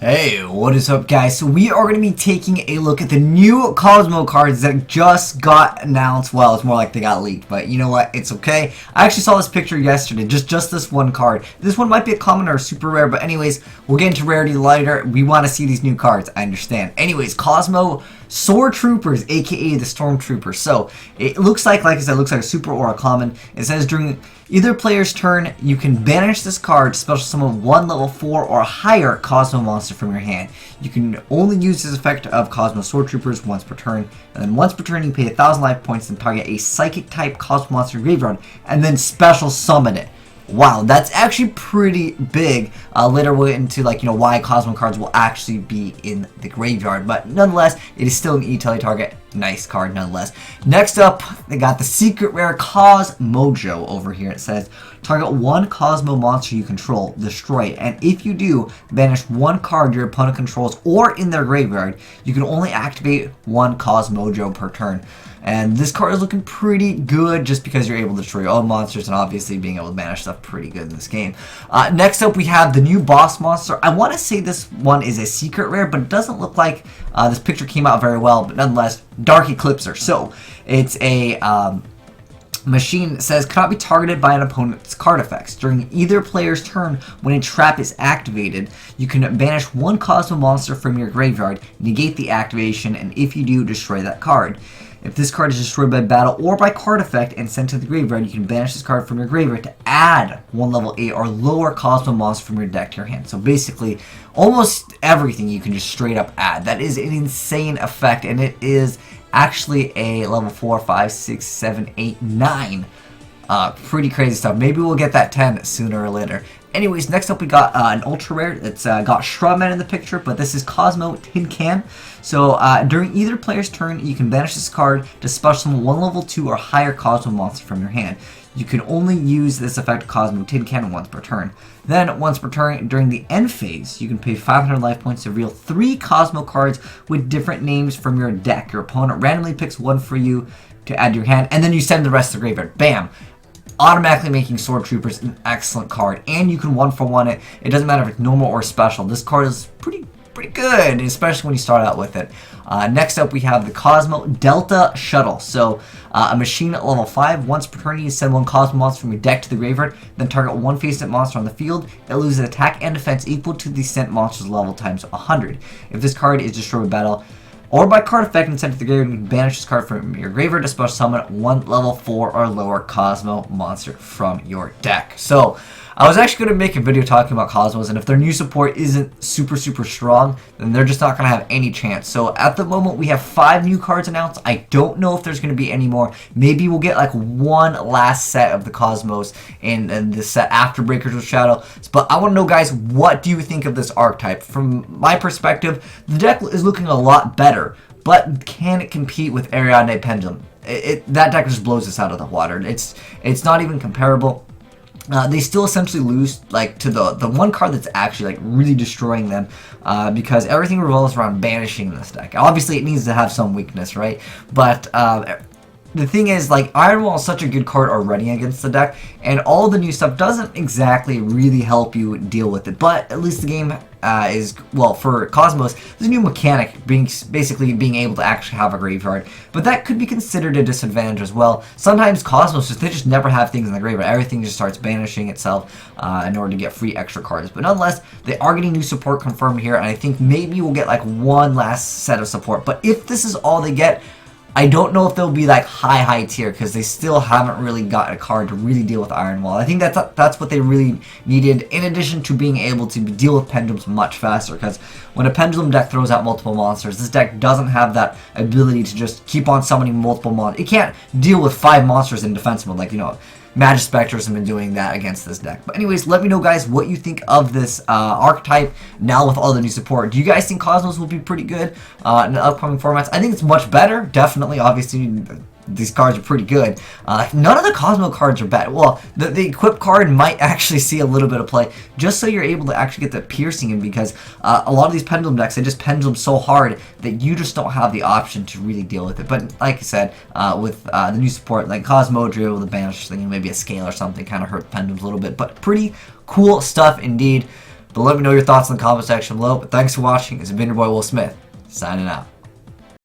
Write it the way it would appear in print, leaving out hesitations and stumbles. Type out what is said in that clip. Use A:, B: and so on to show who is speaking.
A: Hey, what is up guys? So we are going to be taking a look at the new Kozmo cards that just got announced. Well, it's more like they got leaked, but you know what? It's okay. I actually saw this picture yesterday, just this one card. This one might be a common or a super rare, but anyways, we'll get into rarity later. We want to see these new cards, I understand. Anyways, Kozmo Sword Troopers, aka the Stormtroopers. So it looks like I said, it looks like a super or a common. It says during either player's turn, you can banish this card, special summon one level 4 or higher Kozmo monster from your hand. You can only use this effect of Kozmo Sword Troopers once per turn, and then once per turn you pay 1,000 life points and target a psychic type Kozmo monster graveyard, and then special summon it. Wow, that's actually pretty big. Later we'll get into why Kozmo cards will actually be in the graveyard, but nonetheless, it is still an E-Tele target. Nice card nonetheless. Next up, they got the secret rare Kozmojo over here. It says target one Kozmo monster you control, destroy it, and if you do, banish one card your opponent controls or in their graveyard. You can only activate one Kozmojo per turn. And this card is looking pretty good just because you're able to destroy your own monsters and obviously being able to banish stuff pretty good in this game. Next up, we have the new boss monster. I want to say this one is a secret rare, but it doesn't look like this picture came out very well, but nonetheless, Dark Eclipser. So it's a machine that says cannot be targeted by an opponent's card effects. During either player's turn, when a trap is activated, you can banish one Kozmo monster from your graveyard, negate the activation, and if you do, destroy that card. If this card is destroyed by battle or by card effect and sent to the graveyard, you can banish this card from your graveyard to add one level 8 or lower Kozmo monster from your deck to your hand. So basically, almost everything you can just straight up add. That is an insane effect, and it is actually a level 4, 5, 6, 7, 8, 9. Pretty crazy stuff. Maybe we'll get that 10 sooner or later. Anyways, next up we got an ultra rare. It's got Strawman in the picture, but this is Kozmo Tin Can. So during either player's turn, you can banish this card to special summon one level 2 or higher Kozmo monster from your hand. You can only use this effect Kozmo Tin Can once per turn. Then, once per turn, during the end phase, you can pay 500 life points to reveal 3 Kozmo cards with different names from your deck. Your opponent randomly picks one for you to add to your hand, and then you send the rest to the graveyard. Bam! Automatically making Sword Troopers an excellent card, and you can 1-for-1 it. It doesn't matter if it's normal or special. This card is pretty good, especially when you start out with it. Next up, we have the Kozmo Delta Shuttle. So, a machine at level 5. Once per turn, you send one Kozmo monster from your deck to the graveyard, then target one face-up monster on the field. It loses attack and defense equal to the sent monster's level times 100. If this card is destroyed by battle or by card effect and sent to the graveyard, you can banish this card from your graveyard to special summon one level 4 or lower Kozmo monster from your deck. So, I was actually going to make a video talking about Kozmos, and if their new support isn't super strong, then they're just not going to have any chance. So at the moment, we have 5 new cards announced. I don't know if there's going to be any more. Maybe we'll get like one last set of the Kozmos in the set after Breakers with Shadow. But I want to know, guys, what do you think of this archetype? From my perspective, the deck is looking a lot better, but can it compete with Ariadne Pendulum? That deck just blows us out of the water. It's not even comparable. They still essentially lose to the one card that's actually really destroying them because everything revolves around banishing this deck. Obviously, it needs to have some weakness, right? But the thing is, Iron Wall is such a good card already against the deck, and all the new stuff doesn't exactly really help you deal with it. But at least the game is, well, for Kozmos, there's a new mechanic, basically being able to actually have a graveyard. But that could be considered a disadvantage as well. Sometimes Kozmos, they just never have things in the graveyard. Everything just starts banishing itself in order to get free extra cards. But nonetheless, they are getting new support confirmed here, and I think maybe we'll get one last set of support. But if this is all they get, I don't know if they'll be high tier because they still haven't really got a card to really deal with Iron Wall. I think that's what they really needed, in addition to being able to deal with pendulums much faster, because when a pendulum deck throws out multiple monsters, this deck doesn't have that ability to just keep on summoning multiple monsters. It can't deal with 5 monsters in defense mode, Magic Spectres have been doing that against this deck. But anyways, let me know, guys, what you think of this archetype now with all the new support. Do you guys think Kozmos will be pretty good in the upcoming formats? I think it's much better, definitely. Obviously, these cards are pretty good. None of the Kozmo cards are bad. Well, the equip card might actually see a little bit of play, just so you're able to actually get the piercing in, because a lot of these pendulum decks, they just pendulum so hard that you just don't have the option to really deal with it. But like I said, with the new support, like Kozmojo, the banish thing, maybe a scale or something, kind of hurt pendulums a little bit. But pretty cool stuff indeed. But let me know your thoughts in the comment section below. But thanks for watching. It's been your boy Will Smith, signing out.